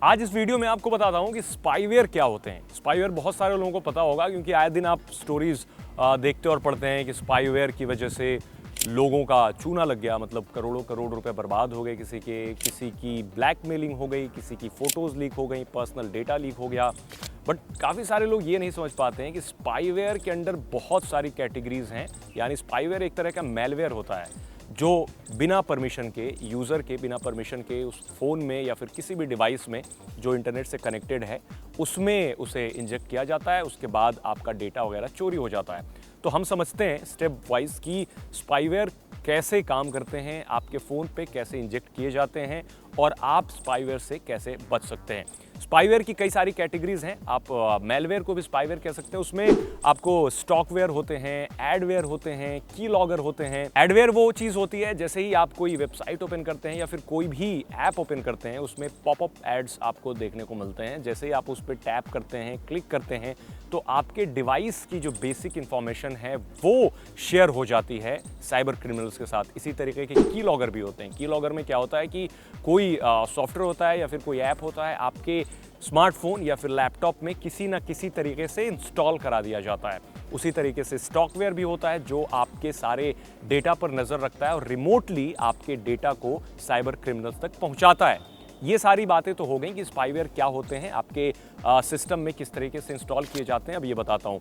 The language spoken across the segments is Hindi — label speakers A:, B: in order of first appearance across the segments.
A: आज इस वीडियो में आपको बताता हूँ कि स्पाईवेयर क्या होते हैं। स्पाईवेयर बहुत सारे लोगों को पता होगा क्योंकि आए दिन आप स्टोरीज देखते और पढ़ते हैं कि स्पाईवेयर की वजह से लोगों का चूना लग गया, मतलब करोड़ों करोड़ रुपए बर्बाद हो गए किसी की ब्लैकमेलिंग हो गई, किसी की फ़ोटोज़ लीक हो गई, पर्सनल डेटा लीक हो गया। बट काफ़ी सारे लोग ये नहीं समझ पाते हैं कि स्पाईवेयर के अंडर बहुत सारी कैटेगरीज हैं। यानी स्पाईवेयर एक तरह का मेलवेयर होता है जो बिना परमिशन के, यूज़र के बिना परमिशन के उस फ़ोन में या फिर किसी भी डिवाइस में जो इंटरनेट से कनेक्टेड है उसमें उसे इंजेक्ट किया जाता है। उसके बाद आपका डेटा वगैरह चोरी हो जाता है। तो हम समझते हैं स्टेप वाइज कि स्पाईवेयर कैसे काम करते हैं, आपके फ़ोन पे कैसे इंजेक्ट किए जाते हैं और आप स्पाईवेयर से कैसे बच सकते हैं। स्पाईवेयर की कई सारी कैटेगरीज हैं। आप मेलवेयर को भी स्पाईवेयर कह सकते हैं। उसमें आपको स्टॉकवेयर होते हैं, एडवेयर होते हैं, की लॉगर होते हैं। एडवेयर वो चीज़ होती है जैसे ही आप कोई वेबसाइट ओपन करते हैं या फिर कोई भी ऐप ओपन करते हैं उसमें पॉपअप एड्स आपको देखने को मिलते हैं। जैसे ही आप उस पर टैप करते हैं, क्लिक करते हैं तो आपके डिवाइस की जो बेसिक इंफॉर्मेशन है वो शेयर हो जाती है साइबर क्रिमिनल्स के साथ। इसी तरीके के की लॉगर भी होते हैं। की लॉगर में क्या होता है कि कोई सॉफ्टवेयर होता है या फिर कोई ऐप होता है आपके स्मार्टफोन या फिर लैपटॉप में किसी ना किसी तरीके से इंस्टॉल करा दिया जाता है। उसी तरीके से स्टॉकवेयर भी होता है जो आपके सारे डेटा पर नज़र रखता है और रिमोटली आपके डेटा को साइबर क्रिमिनल्स तक पहुंचाता है। ये सारी बातें तो हो गई कि स्पाईवेयर क्या होते हैं, आपके सिस्टम में किस तरीके से इंस्टॉल किए जाते हैं। अब ये बताता हूँ।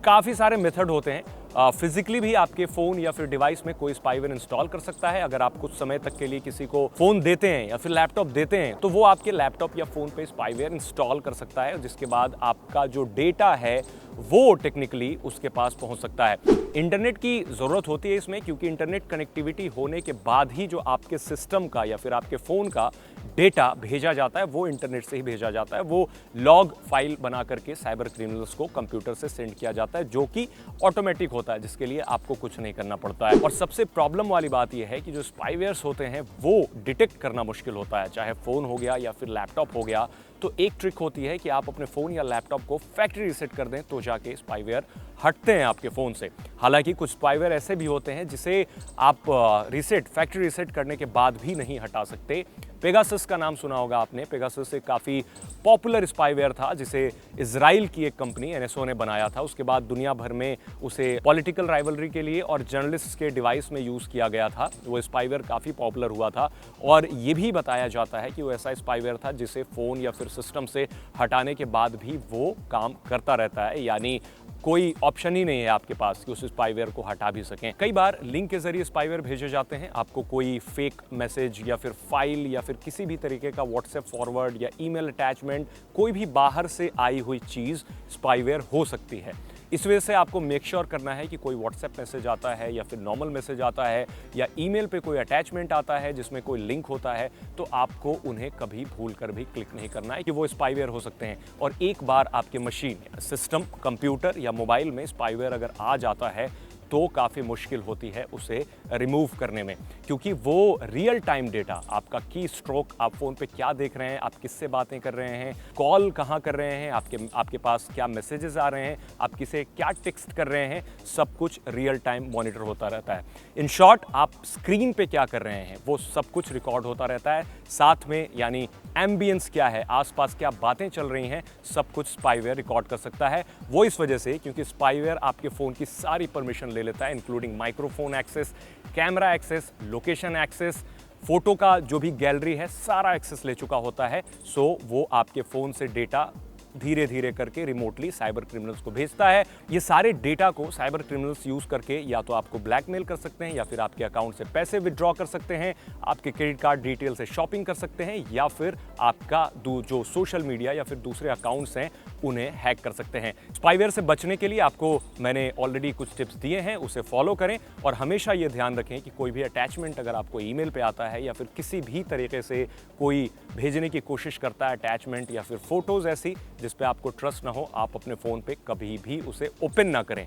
A: काफ़ी सारे मेथड होते हैं। फिजिकली भी आपके फ़ोन या फिर डिवाइस में कोई स्पाईवेयर इंस्टॉल कर सकता है। अगर आप कुछ समय तक के लिए किसी को फ़ोन देते हैं या फिर लैपटॉप देते हैं तो वो आपके लैपटॉप या फ़ोन पे स्पाईवेयर इंस्टॉल कर सकता है, जिसके बाद आपका जो डेटा है वो टेक्निकली उसके पास पहुंच सकता है। इंटरनेट की ज़रूरत होती है इसमें क्योंकि इंटरनेट कनेक्टिविटी होने के बाद ही जो आपके सिस्टम का या फिर आपके फ़ोन का डेटा भेजा जाता है वो इंटरनेट से ही भेजा जाता है। वो लॉग फाइल बना करके साइबर क्रिमिनल्स को कंप्यूटर से सेंड किया जाता है जो कि ऑटोमेटिक होता है, जिसके लिए आपको कुछ नहीं करना पड़ता है। और सबसे प्रॉब्लम वाली बात यह है कि जो स्पाईवेयर्स होते हैं वो डिटेक्ट करना मुश्किल होता है, चाहे फ़ोन हो गया या फिर लैपटॉप हो गया। तो एक ट्रिक होती है कि आप अपने फ़ोन या लैपटॉप को फैक्ट्री रीसेट कर दें तो जाके स्पाईवेयर हटते हैं आपके फ़ोन से। हालांकि कुछ स्पाईवेयर ऐसे भी होते हैं जिसे आप फैक्ट्री रीसेट करने के बाद भी नहीं हटा सकते। पेगासस का नाम सुना होगा आपने। पेगासस एक काफ़ी पॉपुलर स्पाईवेयर था जिसे इजराइल की एक कंपनी एनएसओ ने बनाया था। उसके बाद दुनिया भर में उसे पॉलिटिकल राइवलरी के लिए और जर्नलिस्ट के डिवाइस में यूज़ किया गया था। वो स्पाईवेयर काफ़ी पॉपुलर हुआ था और ये भी बताया जाता है कि वो ऐसा स्पाईवेयर था जिसे फ़ोन या फिर सिस्टम से हटाने के बाद भी वो काम करता रहता है। यानी कोई ऑप्शन ही नहीं है आपके पास कि उस स्पाईवेयर को हटा भी सकें। कई बार लिंक के जरिए स्पाईवेयर भेजे जाते हैं। आपको कोई फेक मैसेज या फिर फाइल या फिर किसी भी तरीके का व्हाट्सएप फॉरवर्ड या ईमेल अटैचमेंट, कोई भी बाहर से आई हुई चीज़ स्पाईवेयर हो सकती है। इस वजह से आपको मेक श्योर करना है कि कोई व्हाट्सएप मैसेज आता है या फिर नॉर्मल मैसेज आता है या ईमेल पे कोई अटैचमेंट आता है जिसमें कोई लिंक होता है तो आपको उन्हें कभी भूल कर भी क्लिक नहीं करना है कि वो स्पाईवेयर हो सकते हैं। और एक बार आपके मशीन, सिस्टम, कंप्यूटर या मोबाइल में स्पाईवेयर अगर आ जाता है तो काफ़ी मुश्किल होती है उसे रिमूव करने में, क्योंकि वो रियल टाइम डेटा, आपका की स्ट्रोक, आप फ़ोन पे क्या देख रहे हैं, आप किससे बातें कर रहे हैं, कॉल कहाँ कर रहे हैं, आपके पास क्या मैसेजेस आ रहे हैं, आप किसे क्या टेक्स्ट कर रहे हैं, सब कुछ रियल टाइम मॉनिटर होता रहता है। इन शॉर्ट, आप स्क्रीन पे क्या कर रहे हैं वो सब कुछ रिकॉर्ड होता रहता है। साथ में यानी एम्बियंस क्या है, आसपास क्या बातें चल रही हैं, सब कुछ स्पाईवेयर रिकॉर्ड कर सकता है। वो इस वजह से क्योंकि स्पाईवेयर आपके फ़ोन की सारी परमिशन ले लेता है, including microphone access, camera access, location access, photo का जो भी गैलरी है सारा एक्सेस ले चुका होता है। सो वो आपके फ़ोन से डेटा धीरे धीरे करके रिमोटली साइबर क्रिमिनल्स को भेजता है। ये सारे डेटा को साइबर क्रिमिनल्स यूज़ करके या तो आपको ब्लैकमेल कर सकते हैं या फिर आपके अकाउंट से पैसे विड्रॉ कर सकते हैं, आपके क्रेडिट कार्ड डिटेल से शॉपिंग कर सकते हैं या फिर आपका जो सोशल मीडिया या फिर दूसरे अकाउंट्स हैं उन्हें हैक कर सकते हैं। स्पाईवेयर से बचने के लिए आपको मैंने ऑलरेडी कुछ टिप्स दिए हैं, उसे फॉलो करें और हमेशा ये ध्यान रखें कि कोई भी अटैचमेंट अगर आपको ईमेल पे आता है या फिर किसी भी तरीके से कोई भेजने की कोशिश करता है अटैचमेंट या फिर फोटोज़ ऐसी जिस पे आपको ट्रस्ट ना हो, आप अपने फ़ोन पे कभी भी उसे ओपन ना करें।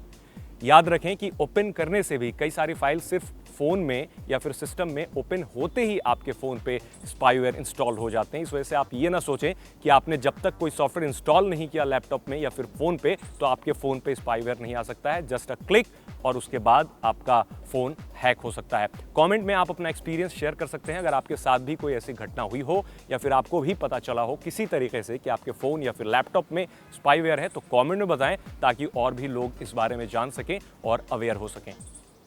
A: याद रखें कि ओपन करने से भी कई सारी फाइल सिर्फ फ़ोन में या फिर सिस्टम में ओपन होते ही आपके फ़ोन पे स्पाईवेयर इंस्टॉल हो जाते हैं। इस वजह से आप ये ना सोचें कि आपने जब तक कोई सॉफ्टवेयर इंस्टॉल नहीं किया लैपटॉप में या फिर फ़ोन पे तो आपके फ़ोन पे स्पाईवेयर नहीं आ सकता है। जस्ट अ क्लिक और उसके बाद आपका फ़ोन हैक हो सकता है। कमेंट में आप अपना एक्सपीरियंस शेयर कर सकते हैं अगर आपके साथ भी कोई ऐसी घटना हुई हो या फिर आपको भी पता चला हो किसी तरीके से कि आपके फ़ोन या फिर लैपटॉप में स्पाईवेयर है, तो कमेंट में बताएं ताकि और भी लोग इस बारे में जान सकें और अवेयर हो सकें।